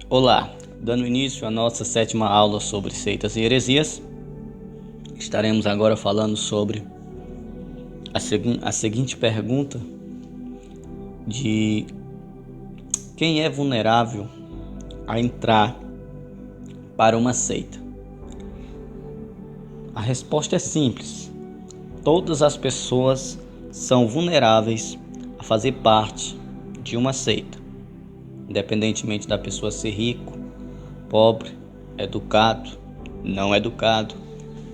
Olá, dando início à nossa sétima aula sobre seitas e heresias, estaremos agora falando sobre a seguinte pergunta de quem é vulnerável a entrar para uma seita. A resposta é simples: todas as pessoas são vulneráveis a fazer parte de uma seita, independentemente da pessoa ser rico, pobre, educado, não educado,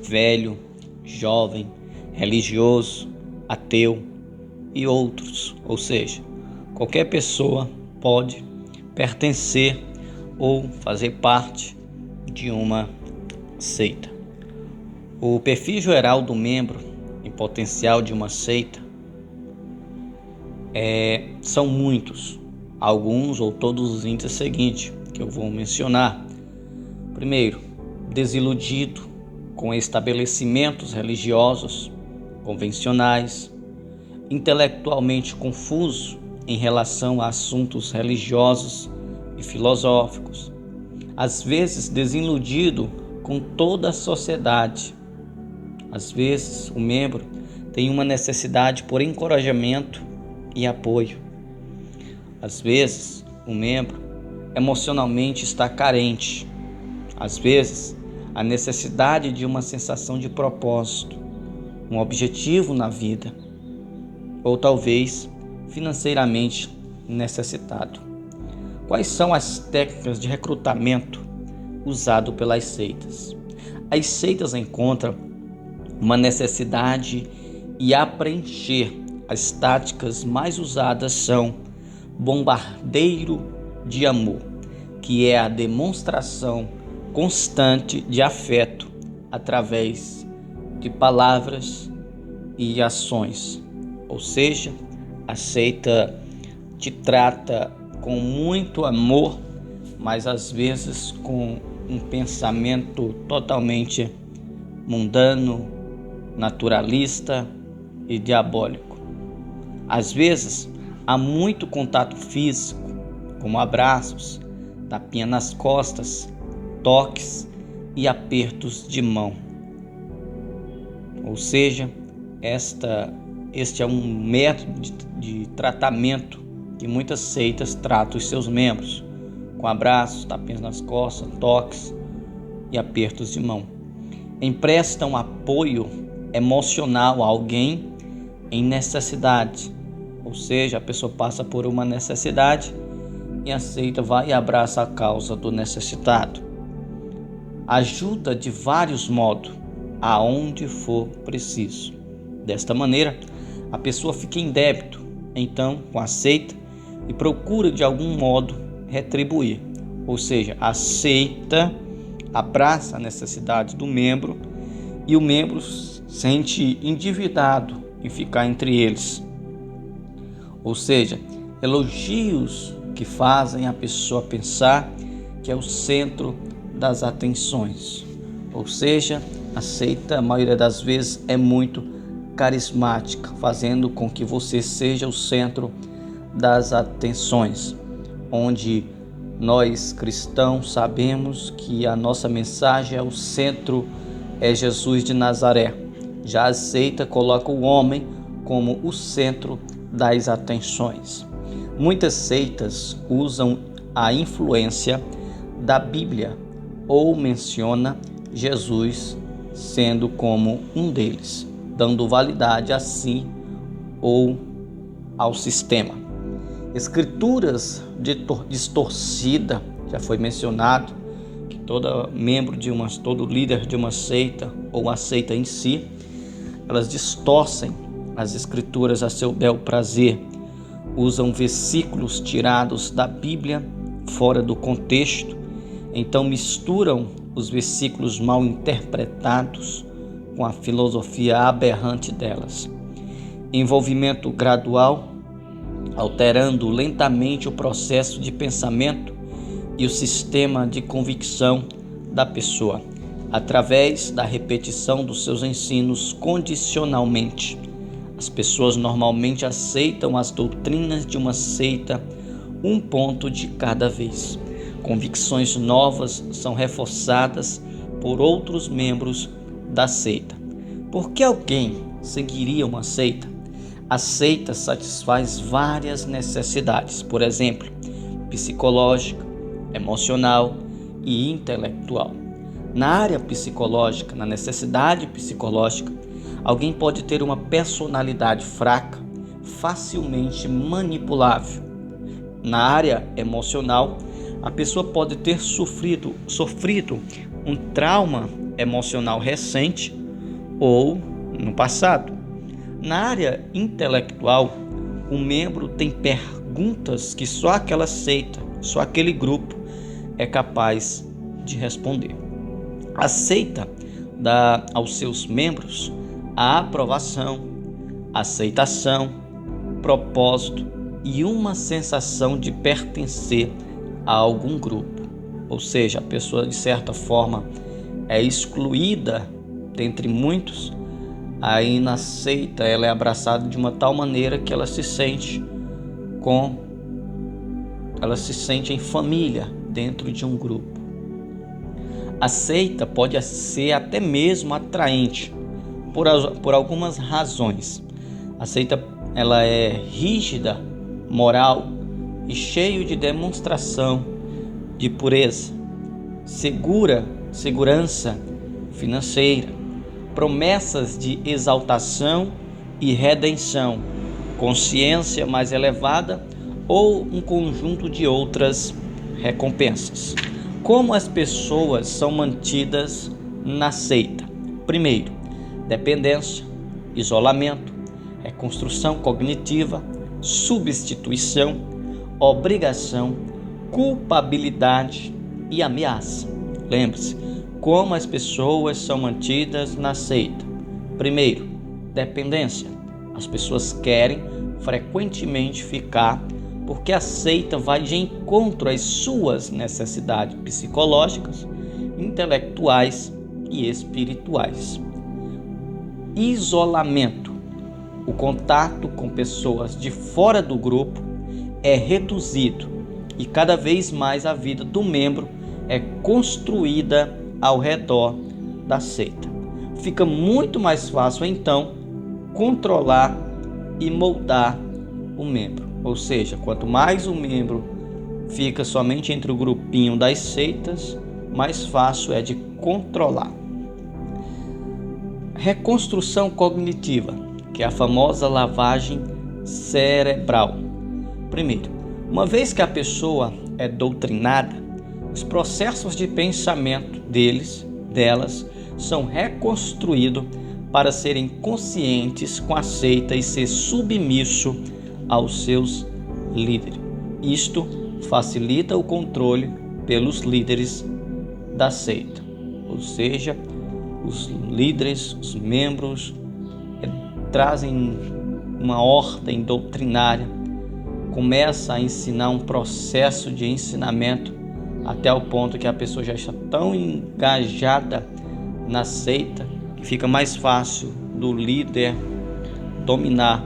velho, jovem, religioso, ateu e outros. Ou seja, qualquer pessoa pode pertencer ou fazer parte de uma seita. O perfil geral do membro em potencial de uma seita são muitos, alguns ou todos os índices seguintes que eu vou mencionar. Primeiro, desiludido com estabelecimentos religiosos convencionais, intelectualmente confuso em relação a assuntos religiosos e filosóficos, às vezes desiludido com toda a sociedade. Às vezes, o membro tem uma necessidade por encorajamento e apoio. Às vezes, o membro emocionalmente está carente. Às vezes, a necessidade de uma sensação de propósito, um objetivo na vida, ou talvez financeiramente necessitado. Quais são as técnicas de recrutamento usado pelas seitas? As seitas encontram uma necessidade e a preencher. As táticas mais usadas são bombardeiro de amor, que é a demonstração constante de afeto através de palavras e ações. Ou seja, a seita te trata com muito amor, mas às vezes com um pensamento totalmente mundano, naturalista e diabólico. Às vezes, há muito contato físico, como abraços, tapinha nas costas, toques e apertos de mão. Ou seja, este é um método de tratamento que muitas seitas tratam os seus membros, com abraços, tapinhas nas costas, toques e apertos de mão. Emprestam apoio emocional a alguém em necessidade. Ou seja, a pessoa passa por uma necessidade e a seita vai e abraça a causa do necessitado. Ajuda de vários modos, aonde for preciso. Desta maneira, a pessoa fica em débito, então, com a seita e procura de algum modo retribuir. Ou seja, a seita abraça a necessidade do membro e o membro se sente endividado em ficar entre eles. Ou seja, elogios que fazem a pessoa pensar que é o centro das atenções. Ou seja, a seita, a maioria das vezes, é muito carismática, fazendo com que você seja o centro das atenções, onde nós cristãos sabemos que a nossa mensagem é o centro, é Jesus de Nazaré. Já a seita coloca o homem como o centro das atenções. Muitas seitas usam a influência da Bíblia ou menciona Jesus sendo como um deles, dando validade a si ou ao sistema. Escrituras distorcida, já foi mencionado que todo líder de uma seita ou a seita em si, elas distorcem as escrituras a seu bel prazer, usam versículos tirados da Bíblia fora do contexto, então misturam os versículos mal interpretados com a filosofia aberrante delas. Envolvimento gradual, alterando lentamente o processo de pensamento e o sistema de convicção da pessoa, através da repetição dos seus ensinos condicionalmente. As pessoas normalmente aceitam as doutrinas de uma seita um ponto de cada vez. Convicções novas são reforçadas por outros membros da seita. Por que alguém seguiria uma seita? A seita satisfaz várias necessidades, por exemplo, psicológica, emocional e intelectual. Na área psicológica, na necessidade psicológica, alguém pode ter uma personalidade fraca, facilmente manipulável. Na área emocional, a pessoa pode ter sofrido um trauma emocional recente ou no passado. Na área intelectual, o membro tem perguntas que só aquela seita, só aquele grupo é capaz de responder. A seita dá aos seus membros a aprovação, aceitação, propósito e uma sensação de pertencer a algum grupo. Ou seja, a pessoa de certa forma é excluída dentre muitos. Aí na seita ela é abraçada de uma tal maneira que ela se sente em família dentro de um grupo. A seita pode ser até mesmo atraente por algumas razões. A seita ela é rígida, moral e cheio de demonstração de pureza, segurança financeira, promessas de exaltação e redenção, consciência mais elevada ou um conjunto de outras recompensas. Como as pessoas são mantidas na seita? Primeiro, dependência, isolamento, reconstrução cognitiva, substituição, obrigação, culpabilidade e ameaça. Lembre-se, como as pessoas são mantidas na seita. Primeiro, dependência. As pessoas querem frequentemente ficar porque a seita vai de encontro às suas necessidades psicológicas, intelectuais e espirituais. Isolamento. O contato com pessoas de fora do grupo é reduzido e cada vez mais a vida do membro é construída ao redor da seita. Fica muito mais fácil então controlar e moldar o membro. Ou seja, quanto mais o membro fica somente entre o grupinho das seitas, mais fácil é de controlar. Reconstrução cognitiva, que é a famosa lavagem cerebral. Primeiro, uma vez que a pessoa é doutrinada, os processos de pensamento delas são reconstruídos para serem conscientes com a seita e ser submisso aos seus líderes. Isto facilita o controle pelos líderes da seita, ou seja, os líderes, os membros trazem uma ordem doutrinária, começa a ensinar um processo de ensinamento até o ponto que a pessoa já está tão engajada na seita que fica mais fácil do líder dominar,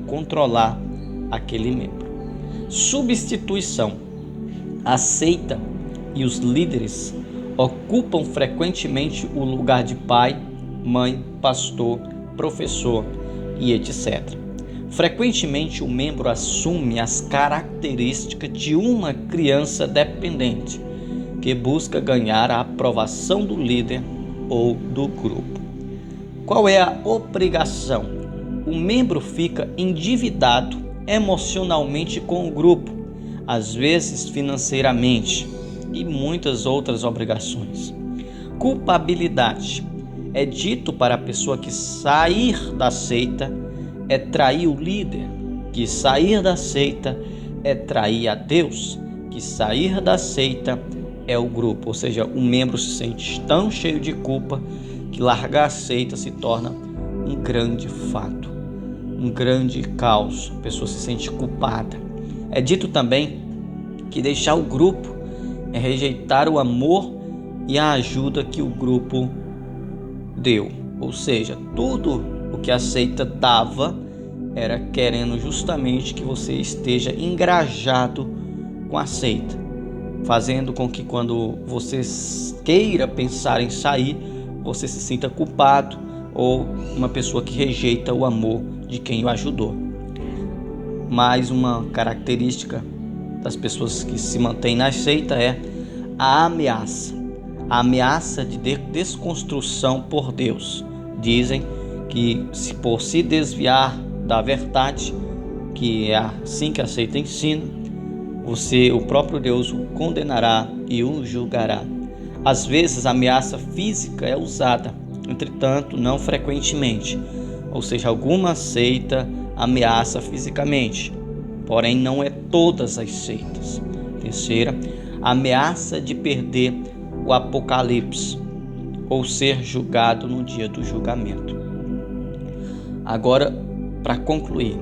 controlar aquele membro. Substituição. A seita e os líderes ocupam frequentemente o lugar de pai, mãe, pastor, professor e etc. Frequentemente o membro assume as características de uma criança dependente que busca ganhar a aprovação do líder ou do grupo. Qual é a obrigação? O membro fica endividado emocionalmente com o grupo, às vezes financeiramente, e muitas outras obrigações. Culpabilidade. É dito para a pessoa que sair da seita é trair o líder, que sair da seita é trair a Deus, que sair da seita é o grupo. Ou seja, o membro se sente tão cheio de culpa que largar a seita se torna um grande fato, um grande caos. A pessoa se sente culpada. É dito também que deixar o grupo é rejeitar o amor e a ajuda que o grupo deu. Ou seja, tudo o que a seita dava era querendo justamente que você esteja engajado com a seita. fazendo com que quando você queira pensar em sair, você se sinta culpado ou uma pessoa que rejeita o amor de quem o ajudou. Mais uma característica das pessoas que se mantêm na seita é a ameaça de desconstrução por Deus. Dizem que por se desviar da verdade, que é assim que a seita ensina, o próprio Deus o condenará e o julgará. Às vezes a ameaça física é usada, entretanto não frequentemente, ou seja, alguma seita ameaça fisicamente, porém não é todas as seitas. Terceira, a ameaça de perder o apocalipse ou ser julgado no dia do julgamento. Agora, para concluir,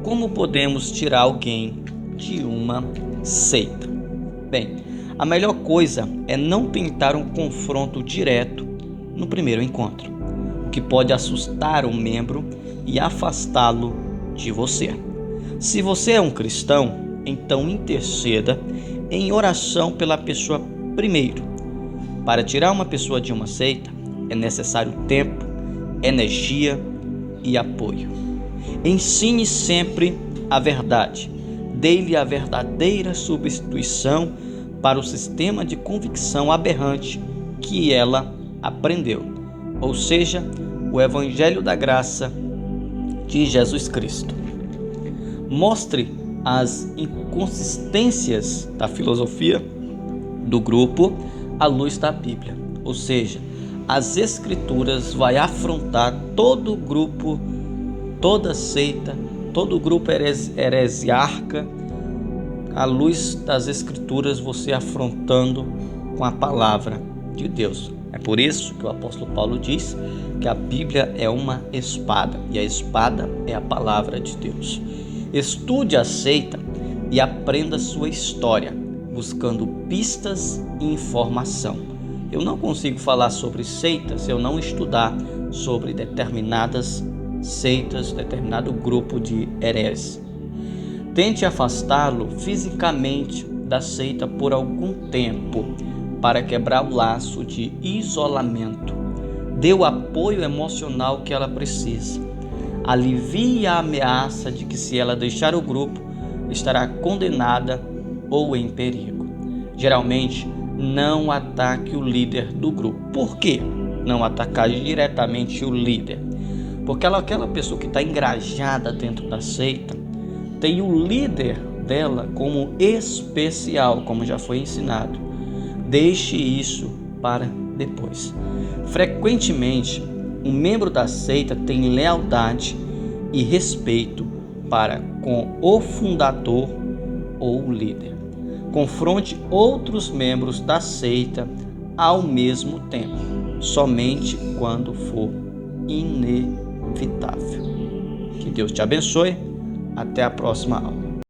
como podemos tirar alguém de uma seita? Bem, a melhor coisa é não tentar um confronto direto no primeiro encontro, o que pode assustar o membro e afastá-lo de você. Se você é um cristão, então interceda em oração pela pessoa primeiro. Para tirar uma pessoa de uma seita, é necessário tempo, energia e apoio. Ensine sempre a verdade. Dê-lhe a verdadeira substituição para o sistema de convicção aberrante que ela aprendeu, ou seja, o Evangelho da Graça de Jesus Cristo. Mostre as inconsistências da filosofia do grupo à luz da Bíblia, ou seja, as Escrituras vai afrontar todo grupo, toda seita, todo grupo heresiarca, à luz das Escrituras, você afrontando com a palavra de Deus. É por isso que o apóstolo Paulo diz que a Bíblia é uma espada, e a espada é a palavra de Deus. Estude a seita e aprenda sua história, buscando pistas e informação. Eu não consigo falar sobre seita se eu não estudar sobre determinadas seitas, determinado grupo de hereges. Tente afastá-lo fisicamente da seita por algum tempo para quebrar o laço de isolamento. Dê o apoio emocional que ela precisa. Alivie a ameaça de que, se ela deixar o grupo, estará condenada ou em perigo. Geralmente, não ataque o líder do grupo. Por quê? Não atacar diretamente o líder? Porque aquela pessoa que está engrajada dentro da seita tem o líder dela como especial, como já foi ensinado. Deixe isso para depois. Frequentemente, um membro da seita tem lealdade e respeito para com o fundador ou o líder. Confronte outros membros da seita ao mesmo tempo, somente quando for inevitável. Que Deus te abençoe. Até a próxima aula.